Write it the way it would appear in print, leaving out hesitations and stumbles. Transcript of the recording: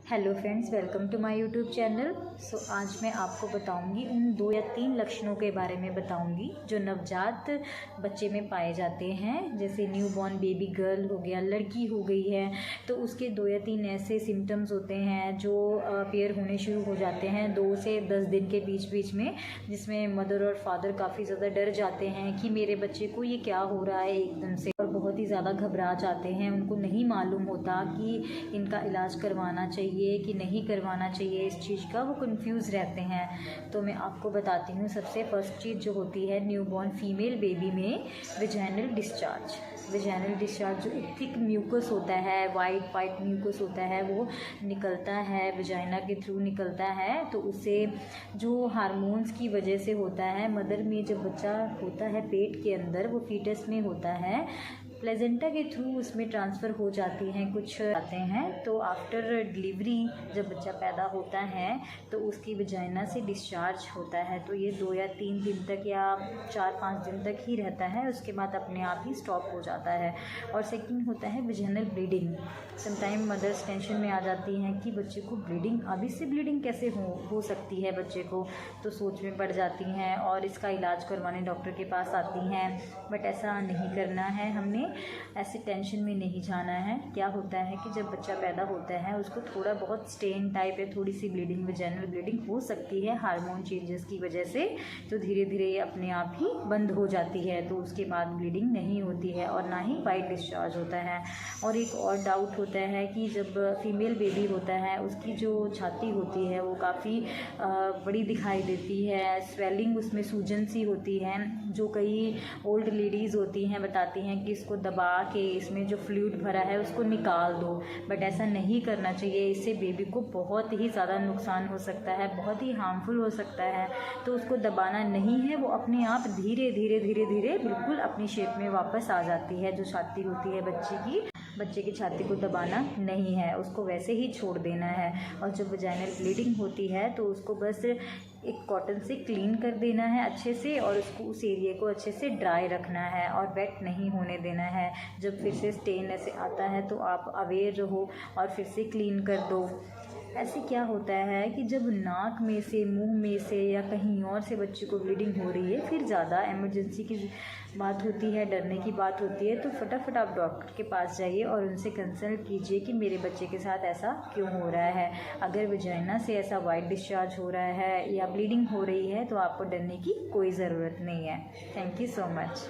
Hello friends, welcome to my YouTube channel. आज मैं आपको बताऊंगी उन 2 या 3 लक्षणों के बारे में बताऊंगी जो नवजात बच्चे में पाए जाते हैं। जैसे न्यूबॉर्न बेबी गर्ल हो गया, लड़की हो गई है, तो उसके 2 या 3 ऐसे सिम्टम्स होते हैं जो अपीयर होने शुरू हो जाते हैं 2 से 10 दिन के बीच में, जिसमें मदर और फादर काफ़ी ज़्यादा डर जाते हैं कि मेरे बच्चे को ये क्या हो रहा है एकदम से, और बहुत ही ज़्यादा घबरा जाते हैं। उनको नहीं मालूम होता कि इनका इलाज करवाना चाहिए कि नहीं करवाना चाहिए, इस चीज़ का वो कंफ्यूज रहते हैं। तो मैं आपको बताती हूँ। सबसे फर्स्ट चीज़ जो होती है न्यूबॉर्न फीमेल बेबी में, वेजाइनल डिस्चार्ज। वेजाइनल डिस्चार्ज जो थिक म्यूकस होता है, वाइट म्यूकस होता है, वो निकलता है, वेजाइना के थ्रू निकलता है। तो उससे जो हार्मोन्स की वजह से होता है, मदर में जब बच्चा होता है पेट के अंदर, वो फीटस में होता है, प्लेजेंटा के थ्रू उसमें ट्रांसफ़र हो जाती हैं, कुछ आते हैं। तो आफ्टर डिलीवरी जब बच्चा पैदा होता है तो उसकी वजाइना से डिस्चार्ज होता है। तो ये 2 या 3 दिन तक या 4-5 दिन तक ही रहता है, उसके बाद अपने आप ही स्टॉप हो जाता है। और सेकंड होता है vaginal bleeding. Sometime mothers tension में आ जाती हैं कि बच्चे को ब्लीडिंग, अभी से ब्लीडिंग कैसे हो सकती है बच्चे को, तो सोच में पड़ जाती हैं और इसका इलाज करवाने डॉक्टर के पास आती हैं। बट ऐसा नहीं करना है, हमने ऐसे टेंशन में नहीं जाना है। क्या होता है कि जब बच्चा पैदा होता है उसको थोड़ा बहुत स्टेन टाइप या थोड़ी सी ब्लीडिंग, वेजाइनल ब्लीडिंग हो सकती है हार्मोन चेंजेस की वजह से, तो धीरे धीरे ये अपने आप ही बंद हो जाती है। तो उसके बाद ब्लीडिंग नहीं होती है और ना ही वाइट डिस्चार्ज होता है। और एक और डाउट होता है कि जब फीमेल बेबी होता है उसकी जो छाती होती है वो काफ़ी बड़ी दिखाई देती है, स्वेलिंग उसमें सूजन सी होती है, जो कई ओल्ड लेडीज़ होती हैं बताती हैं कि इसको दबा के इसमें जो फ्लूइड भरा है उसको निकाल दो। बट ऐसा नहीं करना चाहिए, इससे बेबी को बहुत ही ज़्यादा नुकसान हो सकता है, बहुत ही हार्मफुल हो सकता है। तो उसको दबाना नहीं है, वो अपने आप धीरे धीरे बिल्कुल अपनी शेप में वापस आ जाती है। जो छाती होती है बच्चे की छाती को दबाना नहीं है, उसको वैसे ही छोड़ देना है। और जब वजाइनल ब्लीडिंग होती है तो उसको बस एक कॉटन से क्लीन कर देना है अच्छे से, और उसको उस एरिया को अच्छे से ड्राई रखना है और वेट नहीं होने देना है। जब फिर से स्टेन ऐसे आता है तो आप अवेयर रहो और फिर से क्लीन कर दो। ऐसे क्या होता है कि जब नाक में से, मुंह में से या कहीं और से बच्चे को ब्लीडिंग हो रही है, फिर ज़्यादा इमरजेंसी की बात होती है, डरने की बात होती है, तो फटाफट आप डॉक्टर के पास जाइए और उनसे कंसल्ट कीजिए कि मेरे बच्चे के साथ ऐसा क्यों हो रहा है। अगर वजाइना से ऐसा वाइट डिस्चार्ज हो रहा है या ब्लीडिंग हो रही है तो आपको डरने की कोई ज़रूरत नहीं है। Thank you so much.